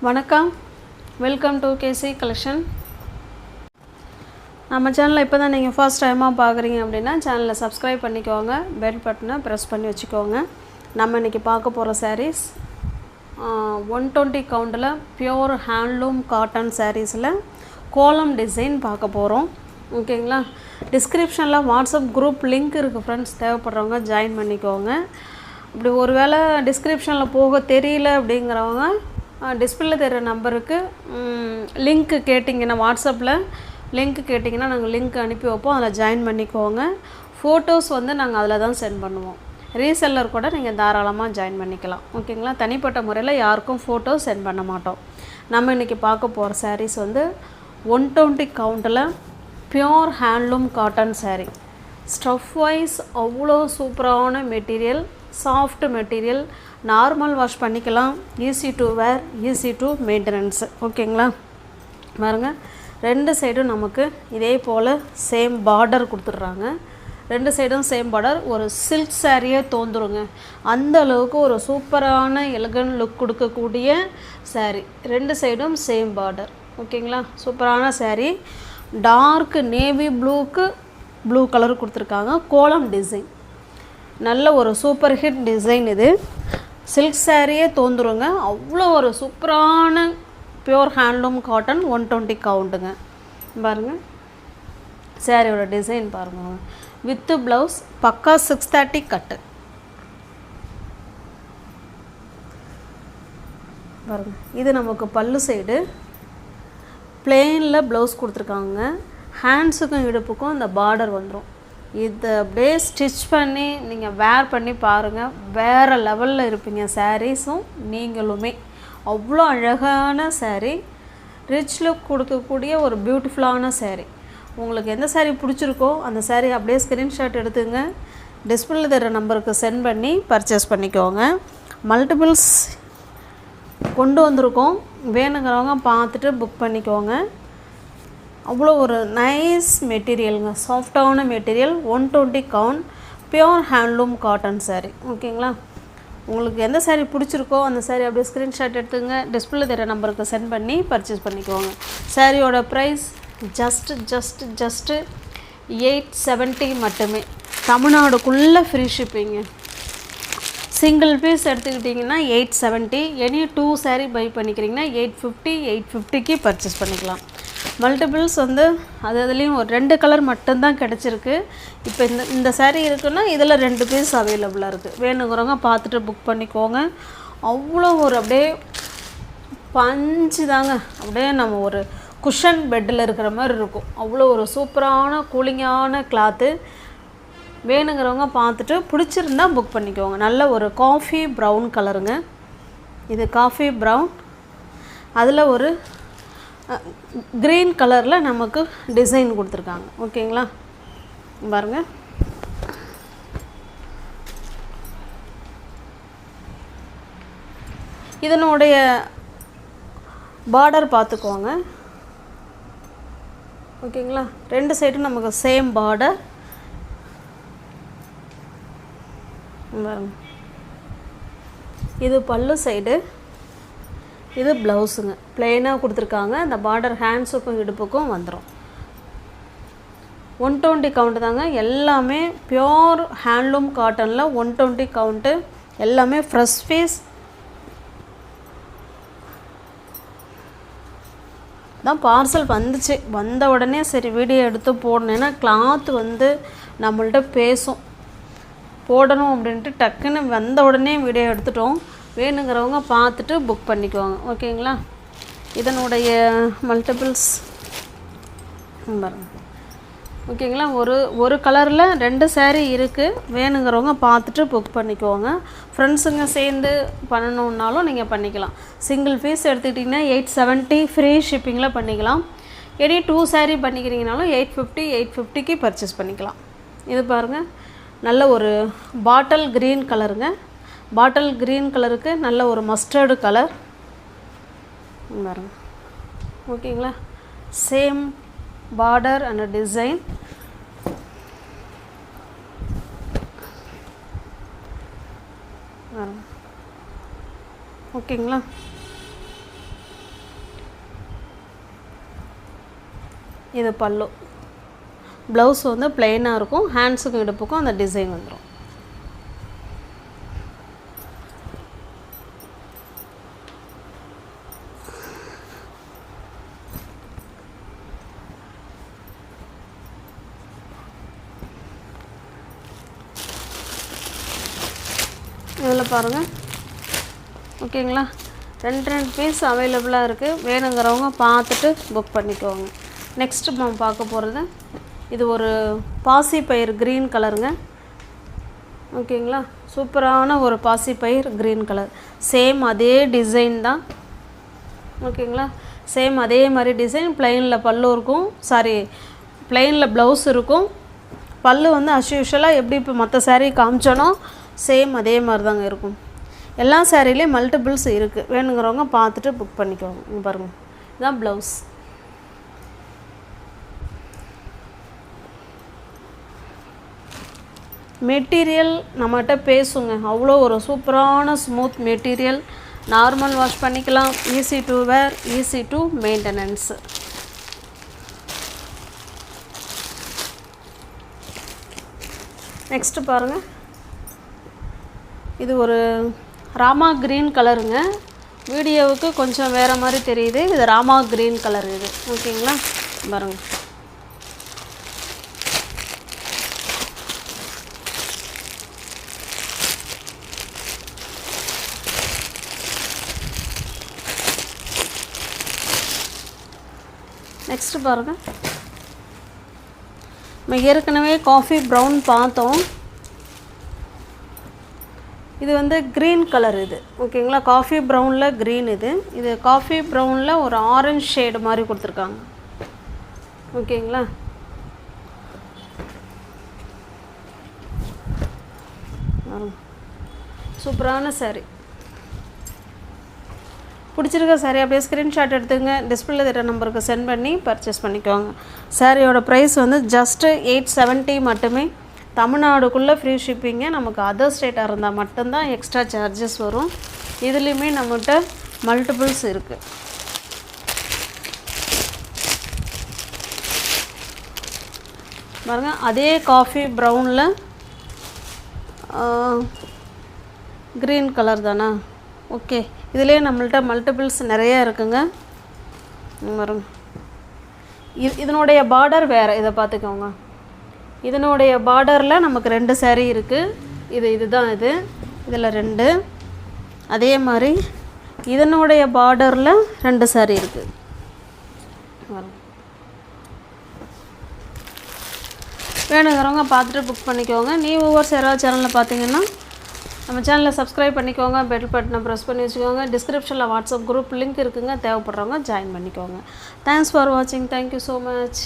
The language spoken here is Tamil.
வணக்கம், வெல்கம் டு கேசி கலெக்ஷன். நம்ம சேனலில் இப்போ தான் நீங்கள் ஃபர்ஸ்ட் டைமாக பார்க்குறீங்க அப்படின்னா சேனலை சப்ஸ்கிரைப் பண்ணிக்கோங்க, பெல் பட்டனை ப்ரெஸ் பண்ணி வச்சுக்கோங்க. நம்ம இன்றைக்கி பார்க்க போகிற சாரீஸ் 120 கவுண்டில் பியோர் ஹேண்ட்லூம் காட்டன் சாரீஸில் கோலம் டிசைன் பார்க்க போகிறோம். ஓகேங்களா? டிஸ்கிரிப்ஷனில் வாட்ஸ்அப் குரூப் லிங்க் இருக்குது ஃப்ரெண்ட்ஸ், தேவைப்படுறவங்க ஜாயின் பண்ணிக்கோங்க. இப்படி ஒரு வேளை டிஸ்கிரிப்ஷனில் போக தெரியல அப்படிங்கிறவங்க டிஸ்பிளேல தெரிகிற நம்பருக்கு லிங்க்கு கேட்டிங்கன்னா, வாட்ஸ்அப்பில் லிங்க்கு கேட்டிங்கன்னா நாங்கள் லிங்க் அனுப்பி வைப்போம், அதில் ஜாயின் பண்ணிக்கோங்க. ஃபோட்டோஸ் நாங்கள் அதில் தான் சென்ட் பண்ணுவோம். ரீசெல்லர் கூட நீங்கள் தாராளமாக ஜாயின் பண்ணிக்கலாம். ஓகேங்களா? தனிப்பட்ட முறையில் யாருக்கும் ஃபோட்டோஸ் சென்ட் பண்ண மாட்டோம். நம்ம இன்றைக்கி பார்க்க போகிற சாரீஸ் 120 கவுண்டில் pure handloom cotton sari. Stuff wise அவ்வளோ சூப்பரான material, soft material, normal wash பண்ணிக்கலாம், easy to wear, easy to maintenance. ஓகேங்களா? பாருங்கள், ரெண்டு சைடும் நமக்கு இதே போல் சேம் பார்டர் கொடுத்துட்றாங்க. ரெண்டு சைடும் சேம் பார்டர். ஒரு சில்க் சாரியே தோந்துருங்க, அந்த அளவுக்கு ஒரு சூப்பரான எலகன் லுக் கொடுக்கக்கூடிய சாரீ. ரெண்டு சைடும் சேம் பார்டர். ஓகேங்களா? சூப்பரான சாரீ. டார்க் நேவி ப்ளூக்கு ப்ளூ கலர் கொடுத்துருக்காங்க. கோலம் டிசைன், நல்ல ஒரு சூப்பர் ஹிட் டிசைன். இது சில்க் சாரியே தோந்துருங்க, அவ்வளோ ஒரு சூப்பரான பியோர் ஹேண்ட்லூம் காட்டன் 120 கவுண்டுங்க. பாருங்கள் சாரியோட டிசைன் பாருங்கள், வித்து ப்ளவுஸ், பக்கா 630 கட்டு. பாருங்கள், இது நமக்கு பல்லு சைடு பிளெயினில் ப்ளவுஸ் கொடுத்துருக்காங்க. ஹேண்ட்ஸுக்கும் இடுப்புக்கும் இந்த பார்டர் வந்துடும். இதை அப்படியே ஸ்டிச் பண்ணி நீங்கள் வேர் பண்ணி பாருங்கள், வேறு லெவலில் இருப்பீங்க சாரீஸும் நீங்களுமே. அவ்வளோ அழகான சாரீ, ரிச் லுக் கொடுக்கக்கூடிய ஒரு பியூட்டிஃபுல்லான சாரீ. உங்களுக்கு எந்த சாரீ பிடிச்சிருக்கோ அந்த சாரீ அப்படியே ஸ்க்ரீன்ஷாட் எடுத்துங்க, டிஸ்பிளேல தர நம்பருக்கு சென்ட் பண்ணி பர்ச்சேஸ் பண்ணிக்கோங்க. மல்டிபிள்ஸ் கொண்டு வந்திருக்கோம், வேணுங்கிறவங்க பார்த்துட்டு புக் பண்ணிக்கோங்க. அவ்வளோ ஒரு நைஸ் மெட்டீரியலுங்க, சாஃப்டான material. 120 count pure handloom cotton sari. ஓகேங்களா? உங்களுக்கு எந்த சாரீ பிடிச்சிருக்கோ அந்த சாரீ அப்படியே ஸ்க்ரீன்ஷாட் எடுத்துங்க, டிஸ்பிளே தர நம்பருக்கு சென்ட் பண்ணி பர்ச்சேஸ் பண்ணிக்கோங்க. சாரியோட ப்ரைஸ் ஜஸ்ட்டு 870 மட்டுமே. தமிழ்நாடுக்குள்ளே ஃப்ரீ ஷிப்பிங்க. சிங்கிள் பீஸ் எடுத்துக்கிட்டிங்கன்னா 870. எனி 2 சாரீ பை பண்ணிக்கிறீங்கன்னா 850க்கு பர்ச்சேஸ் பண்ணிக்கலாம். மல்டிபிள்ஸ் அதுலேயும் ஒரு 2 கலர் மட்டும்தான் கிடச்சிருக்கு. இப்போ இந்த சாரீ இருக்குன்னா இதில் 2 பீஸ் அவைலபிளாக இருக்குது. வேணுங்கிறவங்க பார்த்துட்டு புக் பண்ணிக்கோங்க. அவ்வளோ ஒரு அப்படியே பஞ்சு தாங்க, அப்படியே நம்ம ஒரு குஷன் பெட்டில் இருக்கிற மாதிரி இருக்கும். அவ்வளோ ஒரு சூப்பரான கூலிங்கான கிளாத்து. வேணுங்கிறவங்க பார்த்துட்டு பிடிச்சிருந்தா புக் பண்ணிக்கோங்க. நல்ல ஒரு காஃபி ப்ரௌன் கலருங்க. இது காஃபி ப்ரௌன், அதில் ஒரு க்ரீன் கலரில் நமக்கு டிசைன் கொடுத்துருக்காங்க. ஓகேங்களா? பாருங்கள், இதனுடைய பார்டர் பார்த்துக்கோங்க. ஓகேங்களா? ரெண்டு சைடும் நமக்கு சேம் பார்டர். பாருங்கள், இது பல்லு சைடு, இது ப்ளவுஸுங்க. ப்ளெயினாக கொடுத்துருக்காங்க. அந்த பார்டர் ஹேண்ட்ஸுக்கும் இடுப்புக்கும் வந்துடும். 120 கவுண்ட்டு தாங்க. எல்லாமே பியோர் ஹேண்ட்லூம் காட்டனில் 120 கவுண்ட்டு. எல்லாமே ஃப்ரெஷ் பீஸ் தான். பார்சல் வந்துச்சு, வந்த உடனே சரி வீடியோ எடுத்து போடணும். ஏன்னா கிளாத்து நம்மள்ட்ட பேசும், போடணும் அப்படின்ட்டு டக்குன்னு வந்த உடனே வீடியோ எடுத்துட்டோம். வேணுங்கிறவங்க பார்த்துட்டு புக் பண்ணிக்குவாங்க. ஓகேங்களா? இதனுடைய மல்டிபிள்ஸ் பாருங்கள். ஓகேங்களா? ஒரு கலரில் 2 சாரீ இருக்குது. வேணுங்கிறவங்க பார்த்துட்டு புக் பண்ணிக்குவாங்க. ஃப்ரெண்ட்ஸுங்க சேர்ந்து பண்ணணுன்னாலும் நீங்கள் பண்ணிக்கலாம். சிங்கிள் பீஸ் எடுத்துக்கிட்டிங்கன்னா 870 ஃப்ரீ ஷிப்பிங்கில் பண்ணிக்கலாம். எனி 2 சாரீ பண்ணிக்கிறீங்கனாலும் 850க்கு பர்ச்சேஸ் பண்ணிக்கலாம். இது பாருங்கள், நல்ல ஒரு பாட்டில் க்ரீன் கலருங்க. பாட்டில் க்ரீன் கலருக்கு நல்ல ஒரு மஸ்டர்டு கலர் பாருங்கள். ஓகேங்களா? Same border and design. ஓகேங்களா? இது பல்லு. ப்ளவுஸ் வந்து பிளெயினாக இருக்கும். ஹேண்ட்ஸுக்கும் இடுப்புக்கும் அந்த டிசைன் வந்துடும். இதில் பாருங்கள். ஓகேங்களா, 2 பீஸ் அவைலபிளாக இருக்குது. வேணுங்கிறவங்க பார்த்துட்டு புக் பண்ணிக்கோங்க. நெக்ஸ்ட்டு நம்ம பார்க்க போகிறது, இது ஒரு பாசிப்பயிர் க்ரீன் கலருங்க. ஓகேங்களா, சூப்பரான ஒரு பாசிப்பயிர் க்ரீன் கலர். சேம் அதே டிசைன் தான். ஓகேங்களா, சேம் அதே மாதிரி டிசைன். ப்ளைனில் பல்லு இருக்கும், ப்ளைனில் ப்ளவுஸ் இருக்கும். பல்லு வந்து அஸ்யூஷுவலாக எப்படி இப்போ மற்ற சாரீ காமிச்சோனோ சேம் அதே மாதிரி தாங்க இருக்கும். எல்லா சாரீலேயும் மல்டிபிள்ஸ் இருக்குது. வேணுங்கிறவங்க பார்த்துட்டு புக் பண்ணிக்கோங்க. இங்கே பாருங்கள், இதுதான் ப்ளவுஸ். மெட்டீரியல் நம்மகிட்ட பேசுங்க. அவ்வளோ ஒரு சூப்பரான ஸ்மூத் மெட்டீரியல். நார்மல் வாஷ் பண்ணிக்கலாம். Easy to wear, easy to maintenance. Next பாருங்கள், இது ஒரு ராமா க்ரீன் கலருங்க. வீடியோவுக்கு கொஞ்சம் வேறு மாதிரி தெரியுது. இது ராமா க்ரீன் கலர் இது. ஓகேங்களா, பாருங்கள். நெக்ஸ்ட்டு பாருங்கள், நம்ம ஏற்கனவே காஃபி ப்ரௌன் பார்த்தோம். இது வந்து க்ரீன் கலர் இது. ஓகேங்களா, காஃபி ப்ரௌனில் க்ரீன் இது. இது காஃபி ப்ரௌனில் ஒரு ஆரஞ்சு ஷேடு மாதிரி கொடுத்துருக்காங்க. ஓகேங்களா, சூப்பரான சாரீ. பிடிச்சிருக்க சாரீ அப்படியே ஸ்க்ரீன்ஷாட் எடுத்துங்க. டிஸ்பிளே தர நம்பருக்கு சென்ட் பண்ணி பர்ச்சேஸ் பண்ணிக்கோங்க. சாரியோட ப்ரைஸ் வந்து ஜஸ்ட்டு 870 மட்டுமே. தமிழ்நாடுக்குள்ளே ஃப்ரீ ஷிப்பிங்க. நமக்கு அதர் ஸ்டேட்டாக இருந்தால் மட்டும்தான் எக்ஸ்ட்ரா சார்ஜஸ் வரும். இதுலேயுமே நம்மகிட்ட மல்டிபிள்ஸ் இருக்குது. பாருங்கள், அதே காஃபி ப்ரௌனில் க்ரீன் கலர் தானே. ஓகே, இதிலே நம்மள்ட்ட மல்டிபிள்ஸ் நிறையா இருக்குங்க. பாருங்க, இதனுடைய பார்டர் வேறு. இதை பார்த்துக்கோங்க. இதனுடைய பார்டரில் நமக்கு 2 சாரீ இருக்குது. இதுதான் இதில் 2. அதே மாதிரி இதனுடைய பார்டரில் 2 சாரீ இருக்குது. வேணுங்கிறவங்க பார்த்துட்டு புக் பண்ணிக்கோங்க. ஒவ்வொரு யாராவது சேனலில் பார்த்தீங்கன்னா நம்ம சேனலை சப்ஸ்கிரைப் பண்ணிக்கோங்க. பெல் பட்டனை ப்ரெஸ் பண்ணி வச்சுக்கோங்க. டிஸ்கிரிப்ஷனில் வாட்ஸ்அப் குரூப் லிங்க் இருக்குங்க. தேவைப்படுறவங்க ஜாயின் பண்ணிக்கோங்க. தேங்க்ஸ் ஃபார் வாட்சிங். Thank you so much.